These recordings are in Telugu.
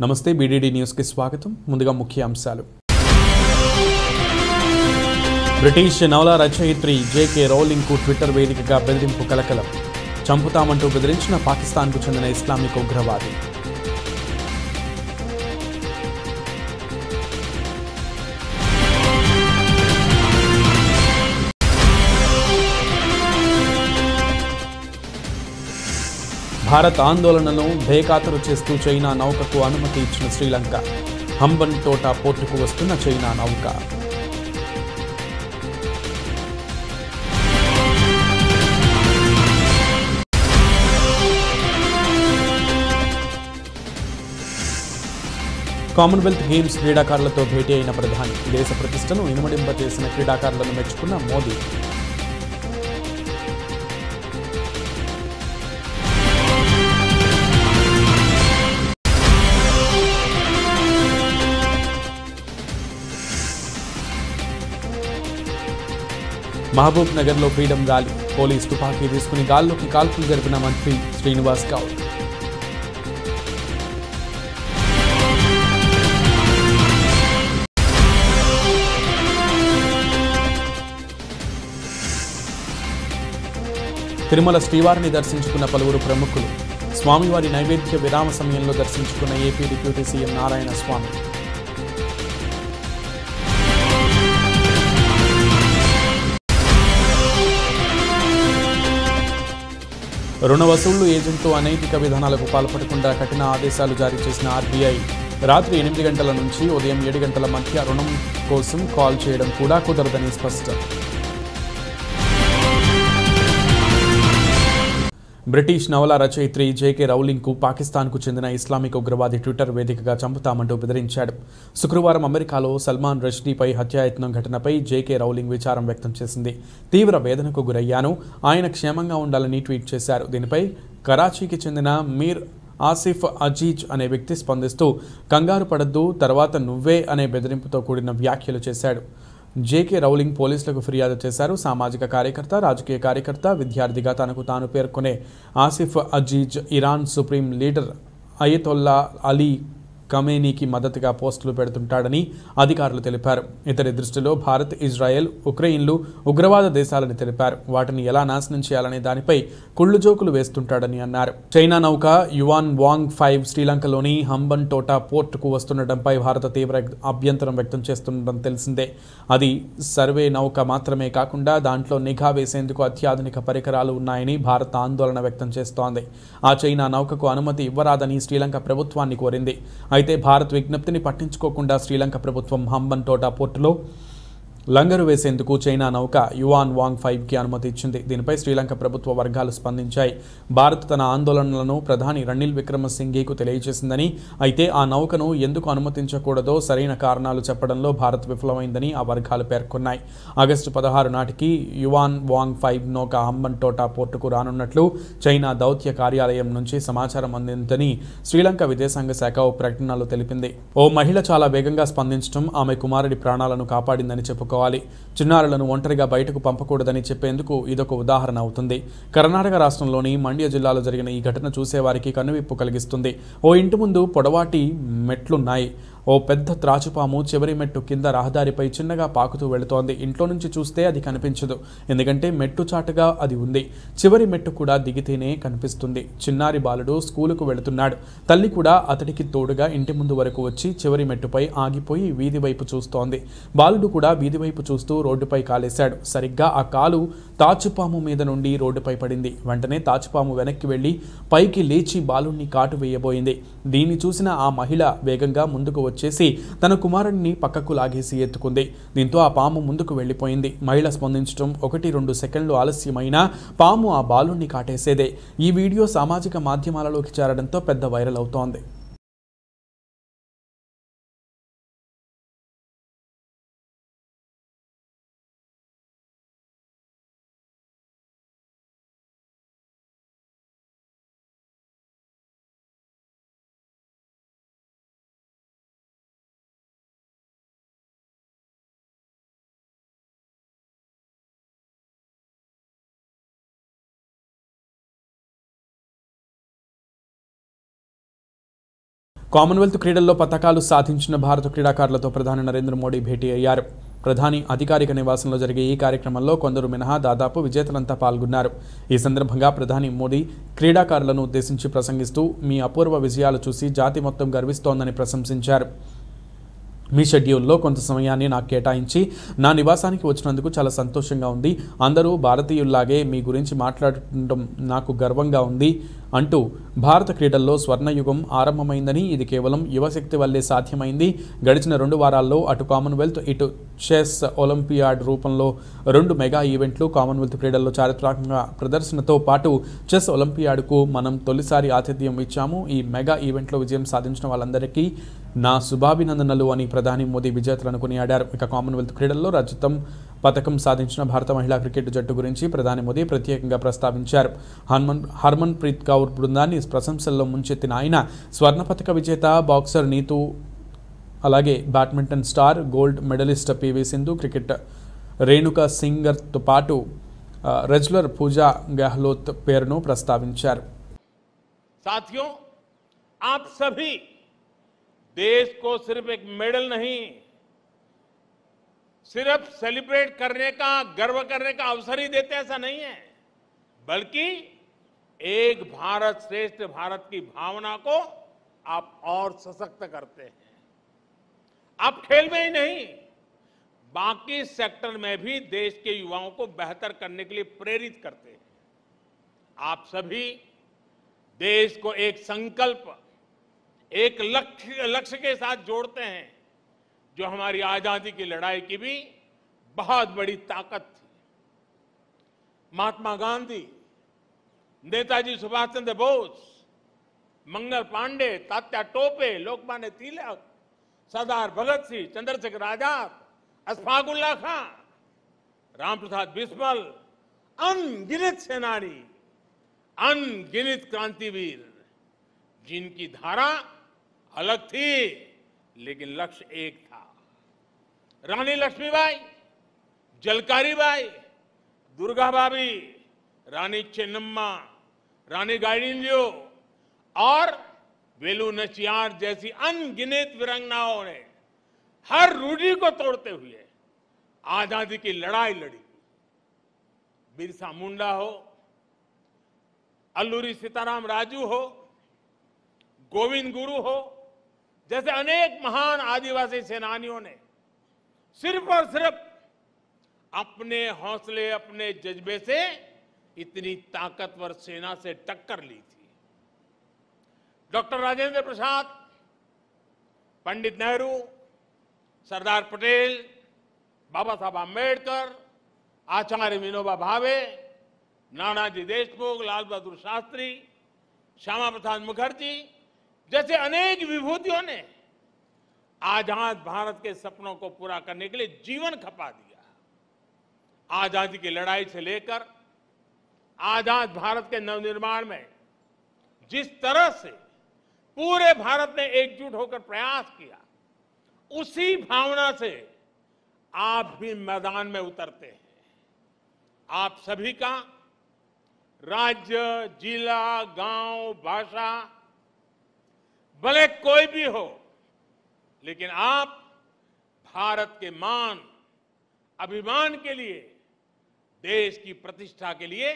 నమస్తే బీడీడీ న్యూస్ కి స్వాగతం. ముందుగా ముఖ్య అంశాలు. బ్రిటిష్ నవల రచయిత్రి జేకే రౌలింగ్ కు ట్విట్టర్ వేదికగా బెదిరింపు కలకలం. చంపుతామంటూ బెదిరించిన పాకిస్తాన్కు చెందిన ఇస్లామిక్ ఉగ్రవాది. భారత్ ఆందోళనను బేఖాతరు చేస్తూ చైనా నౌకకు అనుమతి ఇచ్చిన శ్రీలంక. హంబన్ తోట పోర్టుకు వస్తున్న చైనా నౌక. కామన్వెల్త్ గేమ్స్ క్రీడాకారులతో భేటీ అయిన ప్రధాని. దేశ ప్రతిష్టను ఇనుమడింపజేసిన క్రీడాకారులను మెచ్చుకున్న మోదీ. మహబూబ్ నగర్లో ఫ్రీడమ్ ర్యాలీ. పోలీస్ తుపాకీ తీసుకుని గాల్లోకి కాల్పులు జరిపిన మంత్రి శ్రీనివాస్ గౌడ్. తిరుమల శ్రీవారిని దర్శించుకున్న పలువురు ప్రముఖులు. స్వామివారి నైవేద్య విరామ సమయంలో దర్శించుకున్న ఏపీ డిప్యూటీ సీఎం నారాయణ స్వామి. రుణ వసూళ్లు ఏజెంట్లు అనైతిక విధానాలకు పాల్పడకుండా కఠిన ఆదేశాలు జారీ చేసిన ఆర్బీఐ. రాత్రి 8 గంటల నుంచి ఉదయం 7 గంటల మధ్య రుణం కోసం కాల్ చేయడం కూడా కుదరదని స్పష్టం. బ్రిటిష్ నవల రచయిత్రి జేకే రౌలింగ్ కు పాకిస్తాన్కు చెందిన ఇస్లామిక్ ఉగ్రవాది ట్విట్టర్ వేదికగా చంపుతామంటూ బెదిరించాడు. శుక్రవారం అమెరికాలో సల్మాన్ రష్దీపై హత్యాయత్నం ఘటనపై జేకే రౌలింగ్ విచారం వ్యక్తం చేసింది. తీవ్ర వేదనకు గురయ్యాను, ఆయన క్షేమంగా ఉండాలని ట్వీట్ చేశారు. దీనిపై కరాచీకి చెందిన మీర్ ఆసిఫ్ అజీజ్ అనే వ్యక్తి స్పందిస్తూ కంగారు పడద్దు, తర్వాత నువ్వే అనే బెదిరింపుతో కూడిన వ్యాఖ్యలు చేశాడు. జేకే రౌలింగ్ పోలీసులకు ఫిర్యాదు చేశారు. సామాజిక కార్యకర్త, రాజకీయ కార్యకర్త, విద్యార్థిగా తనకు తాను పేర్కొనే Asif Aziz Iran supreme leader Ayatollah Ali ఖమేనీకి మద్దతుగా పోస్టులు పెడుతుంటాడని అధికారులు తెలిపారు. ఇతడి దృష్టిలో భారత్, ఇజ్రాయెల్, ఉక్రెయిన్లు ఉగ్రవాద దేశాలని తెలిపారు. వాటిని ఎలా నాశనం చేయాలనే దానిపై కుళ్ళు జోకులు వేస్తుంటాడని అన్నారు. చైనా నౌక యువాన్ వాంగ్ 5 శ్రీలంకలోని హంబన్ తోట పోర్టుకు వస్తుండటంపై భారత తీవ్ర అభ్యంతరం వ్యక్తం చేస్తుండడం తెలిసిందే. అది సర్వే నౌక మాత్రమే కాకుండా దాంట్లో నిఘా వేసేందుకు అత్యాధునిక పరికరాలు ఉన్నాయని భారత్ ఆందోళన వ్యక్తం చేస్తోంది. ఆ చైనా నౌకకు అనుమతి ఇవ్వరాదని శ్రీలంక ప్రభుత్వాన్ని కోరింది. అయితే భారత్ విజ్ఞప్తిని పట్టించుకోకుండా శ్రీలంక ప్రభుత్వం హంబన్ తోట పోర్టులో లంగరు వేసేందుకు చైనా నౌక యువాన్ వాంగ్ 5కి అనుమతి ఇచ్చింది. దీనిపై శ్రీలంక ప్రభుత్వ వర్గాలు స్పందించాయి. భారత్ తన ఆందోళనలను ప్రధాని రనిల్ విక్రమసింఘేకు తెలియజేసిందని, అయితే ఆ నౌకను ఎందుకు అనుమతించకూడదో సరైన కారణాలు చెప్పడంలో భారత్ విఫలమైందని ఆ వర్గాలు పేర్కొన్నాయి. ఆగస్టు 16 నాటికి యువాన్ వాంగ్ 5 నౌక హంబన్ తోట పోర్టుకు రానున్నట్లు చైనా దౌత్య కార్యాలయం నుంచి సమాచారం అందిందని శ్రీలంక విదేశాంగ శాఖ ఓ ప్రకటనలో తెలిపింది. ఓ మహిళ చాలా వేగంగా స్పందించడం ఆమె కుమారుడి ప్రాణాలను కాపాడిందని చెప్పుకోవాలి. చిన్నారులను ఒంటరిగా బయటకు పంపకూడదని చెప్పేందుకు ఇదొక ఉదాహరణ అవుతుంది. కర్ణాటక రాష్ట్రంలోని మండ్య జిల్లాలో జరిగిన ఈ ఘటన చూసేవారికి కనువిప్పు కలిగిస్తుంది. ఓ ఇంటి ముందు పొడవాటి మెట్లున్నాయి. ఓ పెద్ద త్రాచుపాము చివరి మెట్టు కింద రహదారిపై చిన్నగా పాకుతూ వెళుతోంది. ఇంట్లో నుంచి చూస్తే అది కనిపించదు, ఎందుకంటే మెట్టు చాటుగా అది ఉంది. చివరి మెట్టు కూడా దిగితేనే కనిపిస్తుంది. చిన్నారి బాలుడు స్కూలుకు వెళుతున్నాడు. తల్లి కూడా అతడికి తోడుగా ఇంటి ముందు వరకు వచ్చి చివరి మెట్టుపై ఆగిపోయి వీధి వైపు చూస్తోంది. బాలుడు కూడా వీధి వైపు చూస్తూ రోడ్డుపై కాలేశాడు. సరిగ్గా ఆ కాలు తాచుపాము మీద నుండి రోడ్డుపై పడింది. వెంటనే తాచుపాము వెనక్కి వెళ్లి పైకి లేచి బాలుడిని కాటు వేయబోయింది. దీన్ని చూసిన ఆ మహిళ వేగంగా ముందుకు వచ్చేసి తన కుమారుడిని పక్కకు లాగేసి ఎత్తుకుంది. దీంతో ఆ పాము ముందుకు వెళ్లిపోయింది. మహిళ స్పందించడం 1-2 సెకండ్లు ఆలస్యమైనా పాము ఆ బాలుడిని కాటేసేదే. ఈ వీడియో సామాజిక మాధ్యమాలలోకి చేరడంతో పెద్ద వైరల్ అవుతోంది. కామన్వెల్త్ క్రీడల్లో పతకాలు సాధించిన భారత క్రీడాకారులతో ప్రధాని నరేంద్ర మోడీ భేటీ అయ్యారు. ప్రధాని అధికారిక నివాసంలో జరిగే ఈ కార్యక్రమంలో కొందరు మినహా దాదాపు విజేతలంతా పాల్గొన్నారు. ఈ సందర్భంగా ప్రధాని మోడీ క్రీడాకారులను ఉద్దేశించి ప్రసంగిస్తూ మీ అపూర్వ విజయాలు చూసి జాతి మొత్తం గర్విస్తోందని ప్రశంసించారు. మీ షెడ్యూల్లో కొంత సమయాన్ని నాకు కేటాయించి నా నివాసానికి వచ్చినందుకు చాలా సంతోషంగా ఉంది. అందరూ భారతీయుల్లాగే మీ గురించి మాట్లాడటం నాకు గర్వంగా ఉంది అంటూ భారత క్రీడల్లో స్వర్ణయుగం ఆరంభమైందని, ఇది కేవలం యువశక్తి వల్లే సాధ్యమైంది. గడిచిన 2 వారాల్లో అటు కామన్వెల్త్ ఇటు చెస్ ఒలింపియాడ్ రూపంలో 2 మెగా ఈవెంట్లు, కామన్వెల్త్ క్రీడల్లో చారిత్రాత్మక ప్రదర్శనతో పాటు చెస్ ఒలింపియాడ్కు మనం తొలిసారి ఆతిథ్యం ఇచ్చాము. ఈ మెగా ఈవెంట్లో విజయం సాధించిన వాళ్ళందరికీ నా శుభాభినందనలు అని ప్రధాని మోదీ విజేతలను కొనియాడారు. ఇక కామన్వెల్త్ క్రీడల్లో రజతం పథకం సాధించిన భారత మహిళా క్రికెట్ జట్టు గురించి ప్రధాని మోదీ ప్రత్యేకంగా ప్రస్తావించారు. హర్మన్ ప్రీత్ కౌర్ బృందాన్ని ప్రశంసల్లో ముంచెత్తిన ఆయన స్వర్ణ పథక విజేత బాక్సర్ నీతూ, అలాగే badminton star gold medalist PV Sindhu, cricket Renuka సింగర్తో పాటు రెజ్లర్ పూజా గెహ్లోత్ పేరును ప్రస్తావించారు. साथियों, आप सभी देश को सिर्फ एक मेडल नहीं, सिर्फ सेलिब्रेट करने का, गर्व करने का अवसर ही देते ऐसा नहीं है, बल्कि एक भारत श्रेष्ठ भारत की भावना को आप और सशक्त करते हैं. आप खेल में ही नहीं, बाकी सेक्टर में भी देश के युवाओं को बेहतर करने के लिए प्रेरित करते हैं. आप सभी देश को एक संकल्प, एक लक्ष्य के साथ जोड़ते हैं, जो हमारी आजादी की लड़ाई की भी बहुत बड़ी ताकत थी. महात्मा गांधी, नेताजी सुभाष चंद्र बोस, मंगल पांडे, तात्या टोपे, लोकमान्य तिलक, सरदार भगत सिंह, चंद्रशेखर आजाद, अशफाक उल्लाह खां, रामप्रसाद बिस्मिल, अनगिनत सेनानी, अनगिनत क्रांतिवीर, जिनकी धारा अलग थी लेकिन लक्ष्य एक था. रानी लक्ष्मीबाई, झलकारी बाई, दुर्गा भाभी, रानी चेन्नम्मा, रानी गाइडिंलियो और वेलु नचियार जैसी अनगिनत वीरांगनाओं ने हर रूढ़ी को तोड़ते हुए आजादी की लड़ाई लड़ी. बिरसा मुंडा हो, अल्लूरी सीताराम राजू हो, गोविंद गुरु हो, जैसे अनेक महान आदिवासी सेनानियों ने सिर्फ और सिर्फ अपने हौसले, अपने जज्बे से इतनी ताकतवर सेना से टक्कर ली थी. डॉक्टर राजेंद्र प्रसाद, पंडित नेहरू, सरदार पटेल, बाबा साहब आंबेडकर, आचार्य विनोबा भावे, नानाजी देशमुख, लाल बहादुर शास्त्री, श्यामा प्रसाद मुखर्जी जैसे अनेक विभूतियों ने आजाद भारत के सपनों को पूरा करने के लिए जीवन खपा दिया. आजादी की लड़ाई से लेकर आजाद भारत के नवनिर्माण में जिस तरह से पूरे भारत ने एकजुट होकर प्रयास किया, उसी भावना से आप भी मैदान में उतरते हैं. आप सभी का राज्य, जिला, गांव, भाषा भले कोई भी हो, लेकिन आप भारत के मान, अभिमान के लिए, देश की प्रतिष्ठा के लिए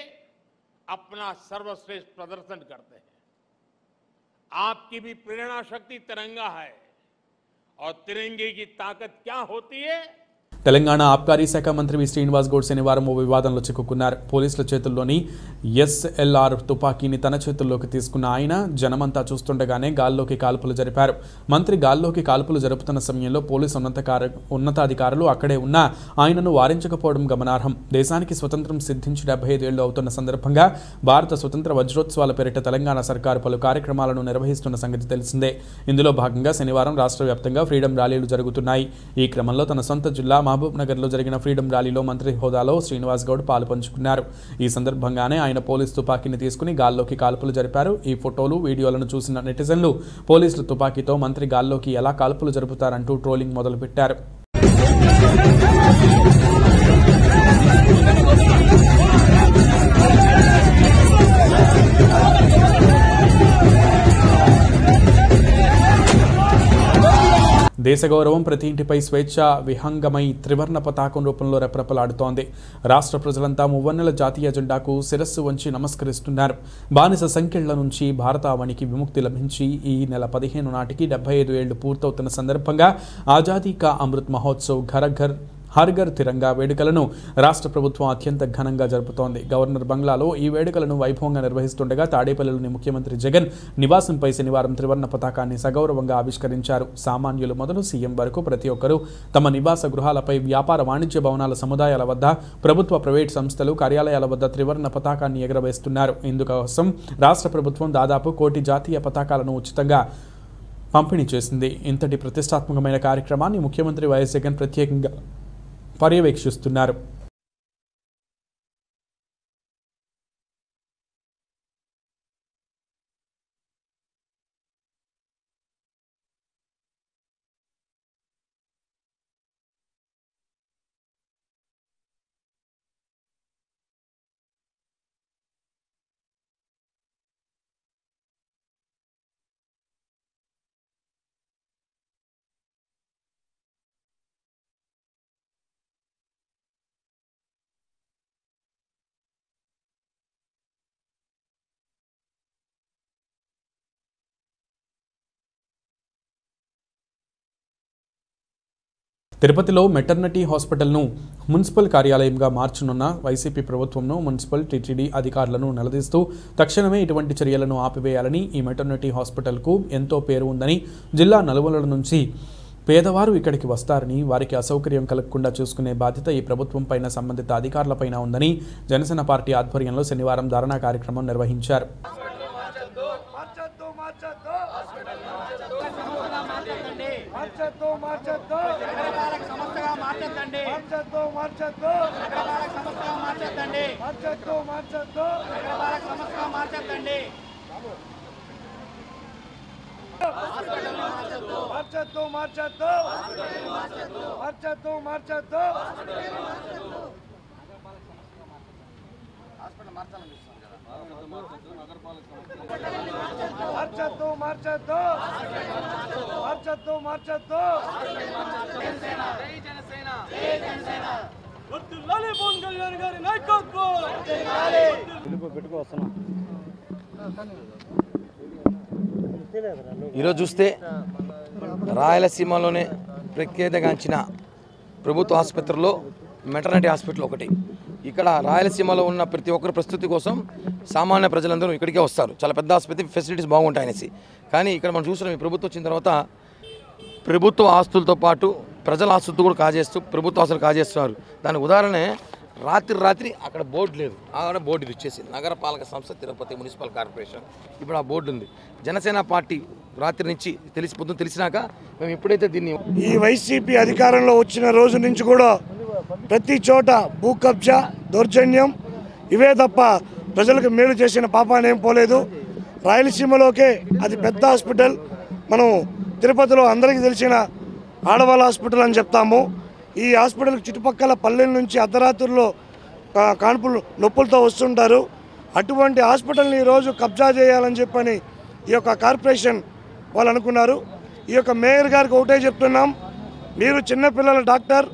अपना सर्वश्रेष्ठ प्रदर्शन करते हैं. आपकी भी प्रेरणा शक्ति तिरंगा है, और तिरंगे की ताकत क्या होती है? తెలంగాణ ఆబ్కారీ శాఖ మంత్రి వి శ్రీనివాస్ గౌడ్ శనివారం ఓ వివాదంలో చిక్కుకున్నారు. పోలీసుల చేతుల్లోని ఎస్ఎల్ఆర్ తుపాకీని తన చేతుల్లోకి తీసుకున్న ఆయన జనమంతా చూస్తుండగానే గాల్లోకి కాల్పులు జరిపారు. మంత్రి గాల్లోకి కాల్పులు జరుపుతున్న సమయంలో పోలీసు ఉన్నతాధికారులు అక్కడే ఉన్న ఆయనను వారించకపోవడం గమనార్హం. దేశానికి స్వతంత్రం సిద్ధించి 75 ఏళ్లు అవుతున్న సందర్భంగా భారత స్వతంత్ర వజ్రోత్సవాల పేరిట తెలంగాణ సర్కారు పలు కార్యక్రమాలను నిర్వహిస్తున్న సంగతి తెలిసిందే. ఇందులో భాగంగా శనివారం రాష్ట్ర వ్యాప్తంగా ఫ్రీడమ్ ర్యాలీలు జరుగుతున్నాయి. ఈ క్రమంలో తన సొంత జిల్లా మహబూబ్ నగర్లో జరిగిన ఫ్రీడమ్ ర్యాలీలో మంత్రి హోదాలో శ్రీనివాస్ గౌడ్ పాలుపంచుకున్నారు. ఈ సందర్భంగానే ఆయన పోలీసు తుపాకీని తీసుకుని గాల్లోకి కాల్పులు జరిపారు. ఈ ఫోటోలు, వీడియోలను చూసిన నెటిజన్లు పోలీసుల తుపాకీతో మంత్రి గాల్లోకి ఎలా కాల్పులు జరుపుతారంటూ ట్రోలింగ్ మొదలుపెట్టారు. దేశ గౌరవం ప్రతి ఇంటిపై స్వేచ్ఛ విహంగమై త్రివర్ణ పతాకం రూపంలో రెపరెపలాడుతోంది. రాష్ట్ర ప్రజలంతా మువ్వన్నెల జాతీయ జెండాకు శిరస్సు వంచి నమస్కరిస్తున్నారు. బానిస సంకెళ్ల నుంచి భారతావనికి విముక్తి లభించి ఈ నెల 15 నాటికి 75 ఏళ్లు పూర్తవుతున్న సందర్భంగా ఆజాదీ కా అమృత్ మహోత్సవ్ ఘర్ ఘర్ హర్ ఘర్ తిరంగా వేడుకలను రాష్ట్ర ప్రభుత్వం అత్యంత ఘనంగా జరుపుతోంది. గవర్నర్ బంగ్లాలో ఈ వేడుకలను వైభవంగా నిర్వహిస్తుండగా తాడేపల్లిలోని ముఖ్యమంత్రి జగన్ నివాసంపై శనివారం త్రివర్ణ పతాకాన్ని సగౌరవంగా ఆవిష్కరించారు. సామాన్యులు మొదలు సీఎం వరకు ప్రతి ఒక్కరూ తమ నివాస గృహాలపై, వ్యాపార వాణిజ్య భవనాల సముదాయాల వద్ద, ప్రభుత్వ ప్రైవేట్ సంస్థలు కార్యాలయాల వద్ద త్రివర్ణ పతాకాన్ని ఎగరవేస్తున్నారు. ఇందుకోసం రాష్ట్ర ప్రభుత్వం దాదాపు 1 కోటి జాతీయ పతాకాలను ఉచితంగా పంపిణీ చేసింది. ఇంతటి ప్రతిష్టాత్మకమైన కార్యక్రమాన్ని ముఖ్యమంత్రి వైఎస్ జగన్ ప్రత్యేకంగా పర్యవేక్షిస్తున్నారు. తిరుపతిలో మెటర్నిటీ హాస్పిటల్ను మున్సిపల్ కార్యాలయంగా మార్చనున్న వైసీపీ ప్రభుత్వంను మున్సిపల్ టీటీడీ అధికారులను నిలదీస్తూ తక్షణమే ఇటువంటి చర్యలను ఆపివేయాలని, ఈ మెటర్నిటీ హాస్పిటల్కు ఎంతో పేరు ఉందని, జిల్లా నలుమూలల నుంచి పేదవారు ఇక్కడికి వస్తారని, వారికి అసౌకర్యం కలగకుండా చూసుకునే బాధ్యత ఈ ప్రభుత్వం పైన, సంబంధిత అధికారులపైన ఉందని జనసేన పార్టీ ఆధ్వర్యంలో శనివారం ధర్నా కార్యక్రమం నిర్వహించారు. ఈరోజు చూస్తే రాయలసీమలోనే ప్రఖ్యాతిగాంచిన ప్రభుత్వ ఆసుపత్రిలో మెటర్నిటీ హాస్పిటల్ ఒకటి. ఇక్కడ రాయలసీమలో ఉన్న ప్రతి ఒక్కరి ప్రస్తుతి కోసం సామాన్య ప్రజలందరూ ఇక్కడికే వస్తారు. చాలా పెద్ద ఆసుపత్రి, ఫెసిలిటీస్ బాగుంటాయనేసి. కానీ ఇక్కడ మనం చూస్తున్నాం, ఈ ప్రభుత్వం వచ్చిన తర్వాత ప్రభుత్వ ఆస్తులతో పాటు ప్రజల ఆస్తులు కూడా కాజేస్తూ ప్రభుత్వ ఆస్తులు కాజేస్తున్నారు. దానికి ఉదాహరణ రాత్రి అక్కడ బోర్డు లేదు, అక్కడ బోర్డు ఇది వచ్చేసి నగరపాలక సంస్థ తిరుపతి మున్సిపల్ కార్పొరేషన్. ఇప్పుడు ఆ బోర్డు ఉంది. జనసేన పార్టీ రాత్రి నుంచి పొద్దున్న తెలిసినాక మేము ఎప్పుడైతే దీన్ని ఈ వైసీపీ అధికారంలో వచ్చిన రోజు నుంచి కూడా ప్రతి చోట భూ కబ్జా, దౌర్జన్యం ఇవే తప్ప ప్రజలకు మేలు చేసిన పాపాన్ని ఏం పోలేదు. రాయలసీమలోకే అది పెద్ద హాస్పిటల్. మనం తిరుపతిలో అందరికీ తెలిసిన ఆడవాళ్ళ హాస్పిటల్ అని చెప్తాము. ఈ హాస్పిటల్కి చుట్టుపక్కల పల్లెల నుంచి అర్ధరాత్రుల్లో కాన్పులు నొప్పులతో వస్తుంటారు. అటువంటి హాస్పిటల్ని ఈరోజు కబ్జా చేయాలని చెప్పని ఈ యొక్క కార్పొరేషన్ వాళ్ళు అనుకున్నారు. ఈ యొక్క మేయర్ గారికి ఒకటే చెప్తున్నాం, మీరు చిన్నపిల్లల డాక్టర్,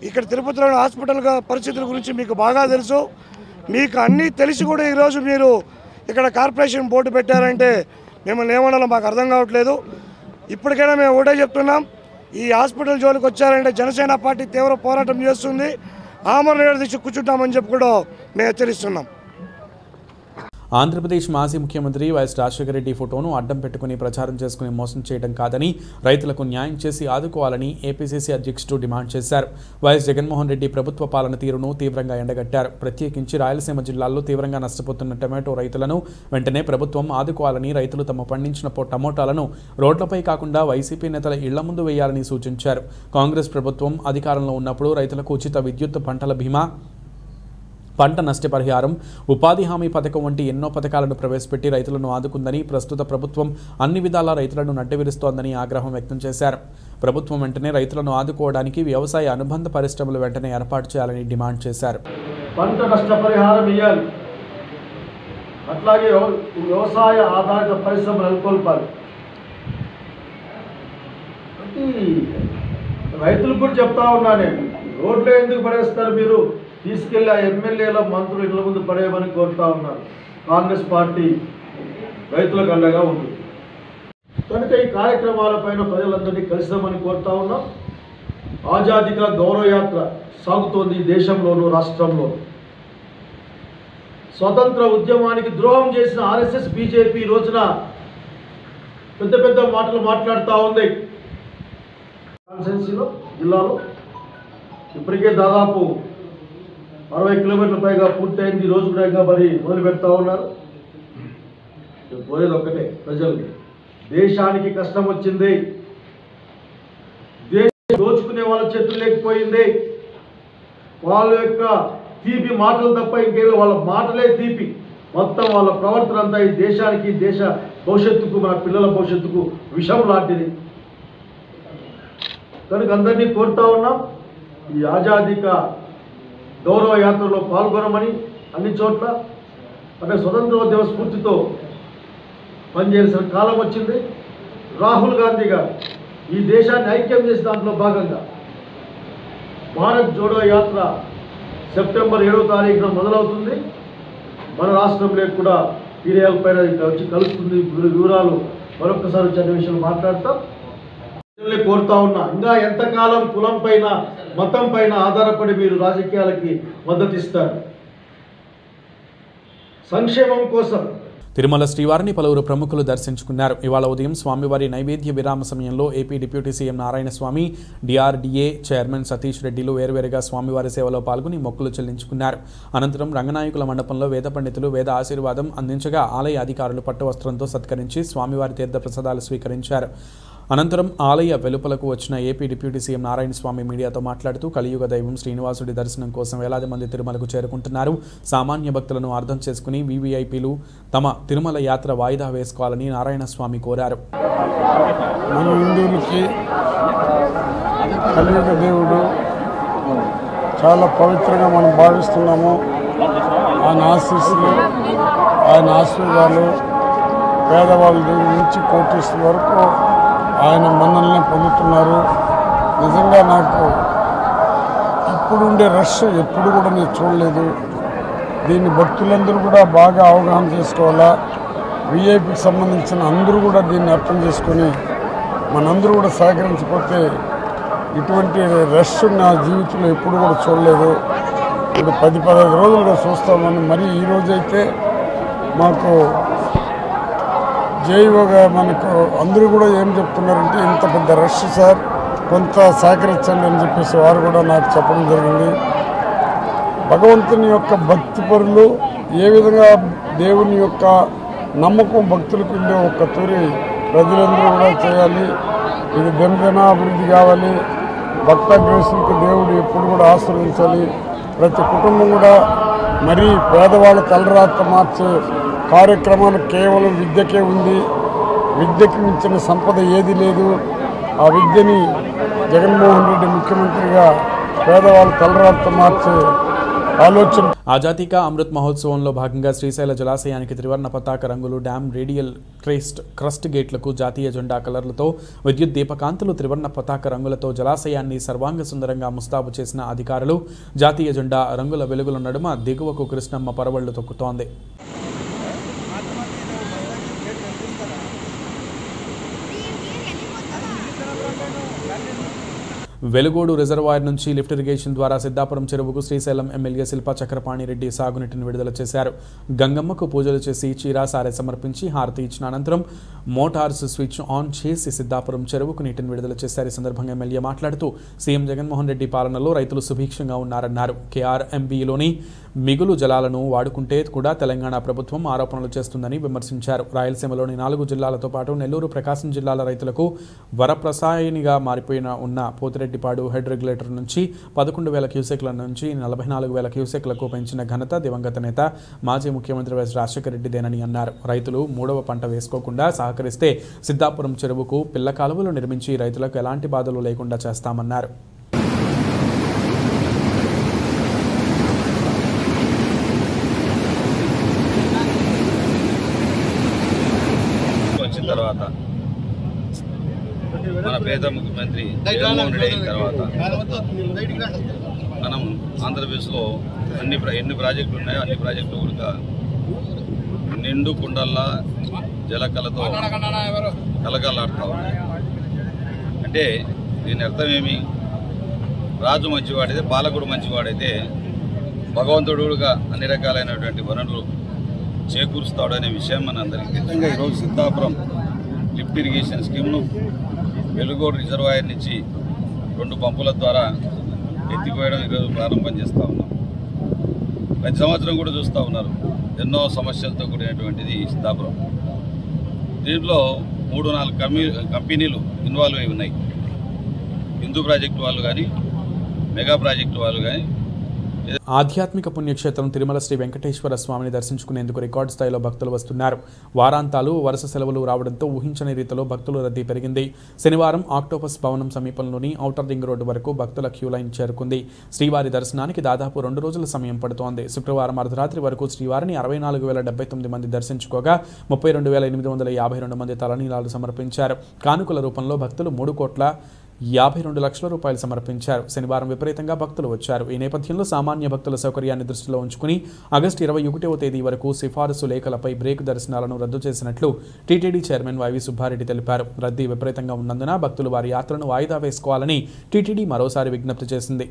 ఇక్కడ తిరుపతిలోని హాస్పిటల్ పరిస్థితుల గురించి మీకు బాగా తెలుసు. మీకు అన్నీ తెలిసి కూడా ఈరోజు మీరు ఇక్కడ కార్పొరేషన్ బోర్డు పెట్టారంటే మిమ్మల్ని ఏమనాలో మాకు అర్థం కావట్లేదు. ఇప్పటికైనా మేము ఒకటే చెప్తున్నాం, ఈ హాస్పిటల్ జోలికి వచ్చారంటే జనసేన పార్టీ తీవ్ర పోరాటం చేస్తుంది. ఆమరణ దీక్ష కూర్చుంటామని చెప్పి కూడా మేము హెచ్చరిస్తున్నాం. ఆంధ్రప్రదేశ్ మాజీ ముఖ్యమంత్రి వైఎస్ రాజశేఖర రెడ్డి ఫోటోను అడ్డం పెట్టుకుని ప్రచారం చేసుకుని మోసం చేయడం కాదని, రైతులకు న్యాయం చేసి ఆదుకోవాలని ఏపీసీసీ అధ్యక్షుడు డిమాండ్ చేశారు. వైఎస్ జగన్మోహన్ రెడ్డి ప్రభుత్వ పాలన తీరును తీవ్రంగా ఎండగట్టారు. ప్రత్యేకించి రాయలసీమ జిల్లాల్లో తీవ్రంగా నష్టపోతున్న టొమాటో రైతులను వెంటనే ప్రభుత్వం ఆదుకోవాలని, రైతులు తమ పండించిన టమోటాలను రోడ్లపై కాకుండా వైసీపీ నేతల ఇళ్ల ముందు వేయాలని సూచించారు. కాంగ్రెస్ ప్రభుత్వం అధికారంలో ఉన్నప్పుడు రైతులకు ఉచిత విద్యుత్, పంటల బీమా, పంట నష్టపరిహారం, ఉపాధి హామీ పథకం వంటి ఎన్నో పథకాలను ప్రవేశపెట్టి రైతులను ఆదుకుందని, ప్రస్తుత ప్రభుత్వం అన్ని విధాలా రైతులను నడ్డివిరుస్తోందని ఆగ్రహం వ్యక్తం చేశారు. ప్రభుత్వం వెంటనే రైతులను ఆదుకోవడానికి వ్యవసాయ అనుబంధ పరిశ్రమలు వెంటనే ఏర్పాటు చేయాలని డిమాండ్ చేశారు. పంట నష్టపరిహారం ఇవ్వాలి, అట్లాగే వ్యవసాయ ఆధారిత పరిశ్రమలు నెలకొల్పాలి. రైతులకు కూడా చెప్తా ఉన్నా నేను, రోడ్లో ఎందుకు పడేస్తారు మీరు, తీసుకెళ్ళి ఆ ఎమ్మెల్యేల మంత్రులు ఇళ్ళ ముందు పడేయమని కోరుతా ఉన్నారు. కాంగ్రెస్ పార్టీ రైతులకు అండగా ఉంది కనుక ఈ కార్యక్రమాలపైన ప్రజలందరినీ కలిసామని కోరుతా ఉన్నాం. ఆజాదీ కా గౌరవ యాత్ర సాగుతోంది దేశంలోనూ రాష్ట్రంలో. స్వతంత్ర ఉద్యమానికి ద్రోహం చేసిన ఆర్ఎస్ఎస్ బీజేపీ రోజున పెద్ద పెద్ద మాటలు మాట్లాడుతూ ఉంది. కాన్స్టిట్యున్సీలో జిల్లాలో ఇప్పటికే దాదాపు 60 కిలోమీటర్ల పైగా పూర్తయింది. ఈ రోజు కూడా ఇంకా మరి మొదలు పెడతా ఉన్నారు. కోరేది ఒక్కటే, ప్రజలకి దేశానికి కష్టం వచ్చింది, దేశం దోచుకునే వాళ్ళ చేతులు లేకపోయింది. వాళ్ళ యొక్క తీపి మాటలు తప్ప ఇంకేదో, వాళ్ళ మాటలే తీపి, మొత్తం వాళ్ళ ప్రవర్తన అంతా ఈ దేశానికి, దేశ భవిష్యత్తుకు, మన పిల్లల భవిష్యత్తుకు విషం లాంటిది. కనుక అందరినీ కోరుతా ఉన్నాం, ఈ ఆజాదీ కా గౌరవ యాత్రలో పాల్గొనమని. అన్ని చోట్ల అంటే స్వతంత్రోద్యమ స్ఫూర్తితో పనిచేయాల్సిన కాలం వచ్చింది. రాహుల్ గాంధీ గారు ఈ దేశాన్ని ఐక్యం చేసిన దాంట్లో భాగంగా భారత్ జోడో యాత్ర సెప్టెంబర్ 7వ తారీఖున మొదలవుతుంది. మన రాష్ట్రంలో కూడా పీడియాలపైన వచ్చి కలుస్తుంది. వివరాలు మరొకసారి వచ్చి అనే విషయాలు మాట్లాడతాం. కోరుతా ఉన్నా, ఇంకా ఎంతకాలం కులం పైన, మతం పైన ఆధారపడి మీరు రాజకీయాలకి మద్దతు ఇస్తారు? సంక్షేమం కోసం తిరుమల శ్రీవారిని పలువురు ప్రముఖులు దర్శించుకున్నారు. ఇవాళ ఉదయం స్వామివారి నైవేద్య విరామ సమయంలో AP deputy CM Narayanaswamy, DRDA chairman Satish రెడ్డిలు వేర్వేరుగా స్వామివారి సేవలో పాల్గొని మొక్కులు చెల్లించుకున్నారు. అనంతరం రంగనాయకుల మండపంలో వేద పండితులు వేద ఆశీర్వాదం అందించగా ఆలయ అధికారులు పట్టు వస్త్రంతో సత్కరించి స్వామివారి తీర్థప్రసాదాలు స్వీకరించారు. అనంతరం ఆలయ వెలుపలకు వచ్చిన ఏపీ డిప్యూటీ సీఎం నారాయణస్వామి మీడియాతో మాట్లాడుతూ కలియుగ దైవం శ్రీనివాసుడి దర్శనం కోసం వేలాది మంది తిరుమలకు చేరుకుంటున్నారు. సామాన్య భక్తులను అర్థం చేసుకుని వీవీఐపీలు తమ తిరుమల యాత్ర వాయిదా వేసుకోవాలని నారాయణస్వామి కోరారు. మన హిందువులకి కలియుగ దేవుడు చాలా పవిత్రంగా మనం భావిస్తున్నాము. ఆయన ఆశీస్సులు, ఆయన ఆశీర్వాదాలు పేదవాళ్ళ నుంచి కోటీసుల వరకు ఆయన మన్నల్ని పొందుతున్నారు. నిజంగా నాకు ఇప్పుడుండే రష్ ఎప్పుడు కూడా నేను చూడలేదు. దీన్ని భక్తులందరూ కూడా బాగా అవగాహన చేసుకోవాలా. వీఐపీకి సంబంధించిన అందరూ కూడా దీన్ని అర్థం చేసుకొని మనందరూ కూడా సహకరించకపోతే ఇటువంటి రష్ నా జీవితంలో ఎప్పుడు కూడా చూడలేదు. ఇప్పుడు 10-15 రోజులుగా చూస్తామని. మరి ఈరోజైతే మాకు జైవోగా మనకు అందరూ కూడా ఏం చెప్తున్నారంటే, ఇంత పెద్ద రష్ సార్, కొంత సహకరించండి అని చెప్పేసి వారు కూడా నాకు చెప్పడం జరిగింది. భగవంతుని యొక్క భక్తి పరులు ఏ విధంగా దేవుని యొక్క నమ్మకం భక్తులకు ఉండే ఒక్క తూరి ప్రజలందరూ కూడా చేయాలి. ఇది దినదిన అభివృద్ధి కావాలి. భక్తాగ్రేసులకు దేవుడు ఎప్పుడు కూడా ఆశీర్వదించాలి. ప్రతి కుటుంబం కూడా మరీ పేదవాళ్ళ తలరాత మార్చే కార్యక్రమాలు కేవలం విద్యకే ఉంది. విద్యకి మించిన సంపద ఏది లేదు. ఆ విద్యని జగన్మోహన్ రెడ్డి ముఖ్యమంత్రిగా పేదవాళ్ళ తలరాత మార్చే ఆలోచన. ఆజాదీ కా అమృత్ మహోత్సవంలో భాగంగా శ్రీశైల జలాశయానికి త్రివర్ణ పతాక రంగులు, డ్యామ్ రేడియల్ క్రస్ట్ గేట్లకు జాతీయ జెండా కలర్లతో, విద్యుత్ దీపకాంతులు, త్రివర్ణ పతాక రంగులతో జలాశయాన్ని సర్వాంగ సుందరంగా ముస్తాబు చేసిన అధికారులు. జాతీయ జెండా రంగుల వెలుగుల నడుమ దిగువకు కృష్ణమ్మ పరవళ్లు తొక్కుతోంది. వెలుగోడు రిజర్వాయర్ నుంచి లిఫ్ట్ ఇరిగేషన్ ద్వారా సిద్ధాపురం చెరువుకు శ్రీశైలం ఎమ్మెల్యే శిల్పా చక్రపాణి రెడ్డి సాగునీటిని విడుదల చేశారు. గంగమ్మకు పూజలు చేసి చీరాసారె సమర్పించి హారతి ఇచ్చిన అనంతరం మోటార్స్ స్విచ్ ఆన్ చేసి సిద్ధాపురం చెరువుకు నీటిని విడుదల చేశారు. ఈ సందర్భంగా ఎమ్మెల్యే మాట్లాడుతూ సీఎం జగన్మోహన్ రెడ్డి పాలనలో రైతులు సుభిక్షంగా ఉన్నారన్నారు. కేఆర్ఎంబీలోని మిగులు జలాలను వాడుకుంటే కూడా తెలంగాణ ప్రభుత్వం ఆరోపణలు చేస్తుందని విమర్శించారు. రాయలసీమలోని 4 జిల్లాలతో పాటు నెల్లూరు, ప్రకాశం జిల్లాల రైతులకు వరప్రసాయనిగా మారిపోయిన ఉన్న పోతిరెడ్డిపాడు హెడ్ రెగ్యులేటర్ నుంచి 11,000 క్యూసెక్ల నుంచి 44,000 క్యూసెక్లకు పెంచిన ఘనత దివంగత నేత మాజీ ముఖ్యమంత్రి వైఎస్ రాజశేఖర రెడ్డిదేనని అన్నారు. రైతులు 3వ పంట వేసుకోకుండా సహకరిస్తే సిద్ధాపురం చెరువుకు పిల్ల కాలువలు నిర్మించి రైతులకు ఎలాంటి బాధలు లేకుండా చేస్తామన్నారు. తర్వాత మన పేద ముఖ్యమంత్రి ముఖ్యమంత్రి జగన్మోహన్ రెడ్డి అయిన తర్వాత మనం ఆంధ్రప్రదేశ్లో ఎన్ని ప్రాజెక్టులు ఉన్నాయో అన్ని ప్రాజెక్టులు కూడా నిండు కుండల్లా జలకళతో కలకలాడుతూ ఉన్నాయి. అంటే దీని అర్థం ఏమి? రాజు మంచివాడైతే, పాలకుడు మంచివాడైతే భగవంతుడుగా అన్ని రకాలైనటువంటి వనరులు చేకూరుస్తాడు అనే విషయం మన అందరికీ తెలుసు. ఈరోజు సిద్ధాపురం లిఫ్ట్ ఇరిగేషన్ స్కీమ్ను వెలుగోడు రిజర్వాయర్ నుంచి 2 పంపుల ద్వారా ఎత్తిపోయడం ఈరోజు ప్రారంభం చేస్తూ ఉన్నాం. ప్రతి సంవత్సరం కూడా చూస్తూ ఉన్నారు ఎన్నో సమస్యలతో కూడినటువంటిది సిద్ధాపురం. దీంట్లో 3-4 కంపెనీలు ఇన్వాల్వ్ అయి ఉన్నాయి. హిందూ ప్రాజెక్టు వాళ్ళు కానీ, మెగా ప్రాజెక్టు వాళ్ళు కానీ. ఆధ్యాత్మిక పుణ్యక్షేత్రం తిరుమల శ్రీ వెంకటేశ్వర స్వామిని దర్శించుకునేందుకు రికార్డు స్థాయిలో భక్తులు వస్తున్నారు. వారాంతాలు, వరుస సెలవులు రావడంతో ఊహించని రీతిలో భక్తుల రద్దీ పెరిగింది. శనివారం ఆక్టోపస్ భవనం సమీపంలోని ఔటర్ రింగ్ రోడ్డు వరకు భక్తుల క్యూ లైన్ చేరుకుంది. శ్రీవారి దర్శనానికి దాదాపు 2 రోజుల సమయం పడుతోంది. శుక్రవారం అర్ధరాత్రి వరకు శ్రీవారిని 64,079 మంది దర్శించుకోగా 32,852 మంది తలనీలాలు సమర్పించారు. కానుకల రూపంలో భక్తులు 3,52 లక్షల రూపాయలు సమర్పించారు. శనివారం విపరీతంగా భక్తులు వచ్చారు. ఈ నేపథ్యంలో సామాన్య భక్తుల సౌకర్యాన్ని దృష్టిలో ఉంచుకుని ఆగస్టు 21వ తేదీ వరకు సిఫారసు లేఖలపై బ్రేక్ దర్శనాలను రద్దు చేసినట్లు టీటీడీ చైర్మన్ వైవి సుబ్బారెడ్డి తెలిపారు. రద్దీ విపరీతంగా ఉన్నందున భక్తులు వారి యాత్రను వాయిదా వేసుకోవాలని టీటీడీ మరోసారి విజ్ఞప్తి చేసింది.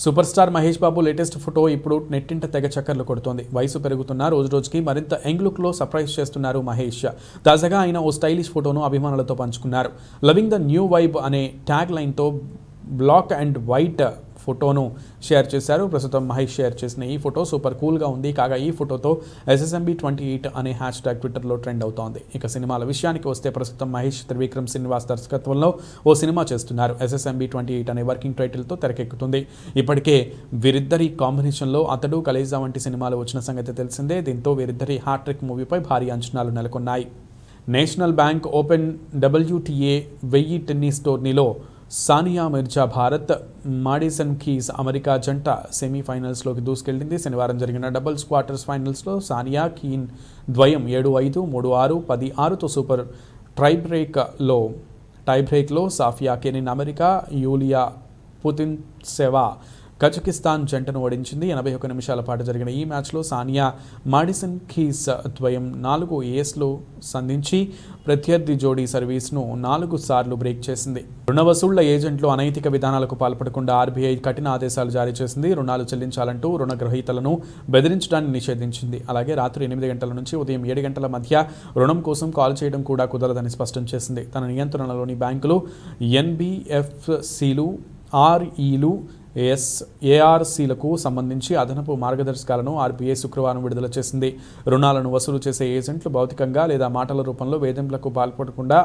Super star Mahesh Babu latest photo ఇప్పుడు నెట్టింట తెగ చక్కర్లు కొడుతోంది. వయసు పెరుగుతున్న రోజుకి మరింత యంగ్ లుక్లో సర్ప్రైజ్ చేస్తున్నారు మహేష్. తాజాగా ఆయన ఓ స్టైలిష్ ఫోటోను అభిమానులతో పంచుకున్నారు. లవింగ్ ద న్యూ వైబ్ అనే ట్యాగ్ లైన్తో బ్లాక్ అండ్ వైట్ ఫోటోను షేర్ చేశారు. ప్రస్తుతం మహేష్ షేర్ చేసిన ఈ ఫోటో సూపర్ కూల్గా ఉంది. కాగా ఈ ఫోటోతో SSMB28 అనే హ్యాష్ ట్యాగ్ ట్విట్టర్లో ట్రెండ్ అవుతోంది. ఇక సినిమాల విషయానికి వస్తే ప్రస్తుతం మహేష్ త్రివిక్రమ్ శ్రీనివాస్ దర్శకత్వంలో ఓ సినిమా చేస్తున్నారు. SSMB28 అనే వర్కింగ్ టైటిల్తో తెరకెక్కుతుంది. ఇప్పటికే వీరిద్దరి కాంబినేషన్లో అతడు, కలేజా వంటి సినిమాలు వచ్చిన సంగతి తెలిసిందే. దీంతో వీరిద్దరి హ్యాట్రిక్ మూవీపై భారీ అంచనాలు నెలకొన్నాయి. National bank open WTA 1000 tennis టోర్నీలో Sania Mirza Bharat Madison Keys America జంట సెమీఫైనల్స్లోకి దూసుకెళ్లింది. శనివారం జరిగిన డబుల్స్ క్వార్టర్స్ ఫైనల్స్లో సానియా కీన్ ద్వయం 7-5, 3-6, 10-6తో సూపర్ టైబ్రేక్లో Sofia Kenin America, Yulia Putintseva Kazakhstan జంటను ఓడించింది. 81 నిమిషాల పాటు జరిగిన ఈ మ్యాచ్లో సానియా మాడిసన్ కీస్ ద్వయం 4 ఏస్లు సంధించి ప్రత్యర్థి జోడీ సర్వీస్ను 4 సార్లు బ్రేక్ చేసింది. రుణ వసూళ్ల ఏజెంట్లు అనైతిక విధానాలకు పాల్పడకుండా RBI కఠిన ఆదేశాలు జారీ చేసింది. రుణాలు చెల్లించాలంటూ రుణగ్రహీతలను బెదిరించడాన్ని నిషేధించింది. అలాగే రాత్రి 8 గంటల నుంచి ఉదయం 7 గంటల మధ్య రుణం కోసం కాల్ చేయడం కూడా కుదరదని స్పష్టం చేసింది. తన నియంత్రణలోని బ్యాంకులు, NBFCలు ఆర్ఈలు ఏఆర్సీలకు సంబంధించి అదనపు మార్గదర్శకాలను ఆర్బీఐ శుక్రవారం విడుదల చేసింది. రుణాలను వసూలు చేసే ఏజెంట్లు భౌతికంగా లేదా మాటల రూపంలో వేధింపులకు పాల్పడకుండా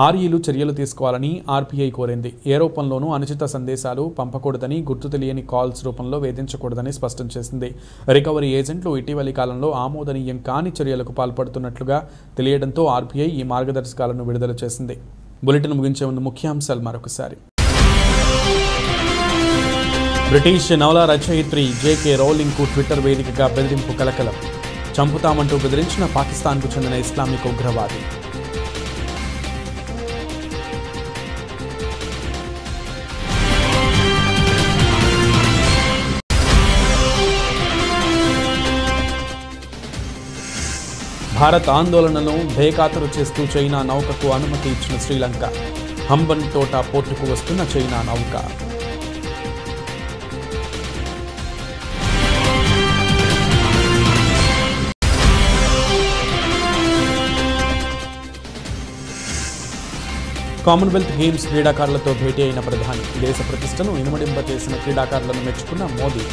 ఆర్ఈలు చర్యలు తీసుకోవాలని ఆర్బీఐ కోరింది. ఏ రూపంలోనూ అనుచిత సందేశాలు పంపకూడదని, గుర్తు తెలియని కాల్స్ రూపంలో వేధించకూడదని స్పష్టం చేసింది. రికవరీ ఏజెంట్లు ఇటీవలి కాలంలో ఆమోదనీయం కాని చర్యలకు పాల్పడుతున్నట్లుగా తెలియడంతో ఆర్బీఐ ఈ మార్గదర్శకాలను విడుదల చేసింది. బులెటిన్ ముగించే ముందు ముఖ్యాంశాలు మరొకసారి. బ్రిటిష్ నవల రచయిత్రి జేకే రౌలింగ్కు ట్విట్టర్ వేదికగా బెదిరింపు కలకలం. చంపుతామంటూ బెదిరించిన పాకిస్తాన్కు చెందిన ఇస్లామిక్ ఉగ్రవాది. భారత్ ఆందోళనను బేఖాతరు చేస్తూ చైనా నౌకకు అనుమతి ఇచ్చిన శ్రీలంక. హంబన్ తోట పోర్టుకు వస్తున్న చైనా నౌక. కామన్వెల్త్ గేమ్స్ క్రీడాకారులతో భేటీ అయిన ప్రధాని. దేశ ప్రతిష్టను ఇనుమడింపచేసిన క్రీడాకారులను మెచ్చుకున్న మోదీ.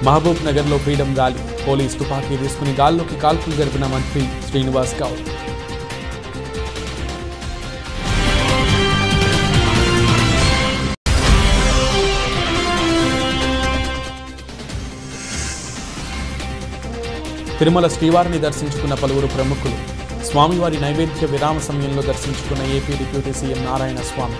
మహబూబ్ నగర్లో ఫ్రీడమ్ ర్యాలీ. పోలీస్ తుపాకీ తీసుకుని గాల్లోకి కాల్పులు జరిపిన మంత్రి శ్రీనివాస్ గౌడ్. తిరుమల శ్రీవారిని దర్శించుకున్న పలువురు ప్రముఖులు. స్వామివారి నైవేద్య విరామ సమయంలో దర్శించుకున్న ఏపీ డిప్యూటీ సీఎం నారాయణ స్వామి.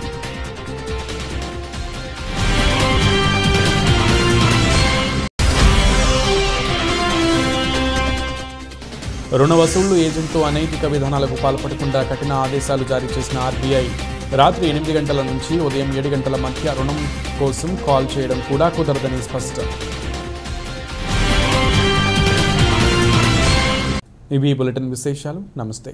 రుణ వసూళ్లు ఏజెంట్లు అనైతిక విధానాలకు పాల్పడకుండా కఠిన ఆదేశాలు జారీ చేసిన ఆర్బీఐ. రాత్రి 8 గంటల నుంచి ఉదయం 7 గంటల మధ్య రుణం కోసం కాల్ చేయడం కూడా కుదరదని స్పష్టం. ఇవి బులెటిన్ విశేషాలు. నమస్తే.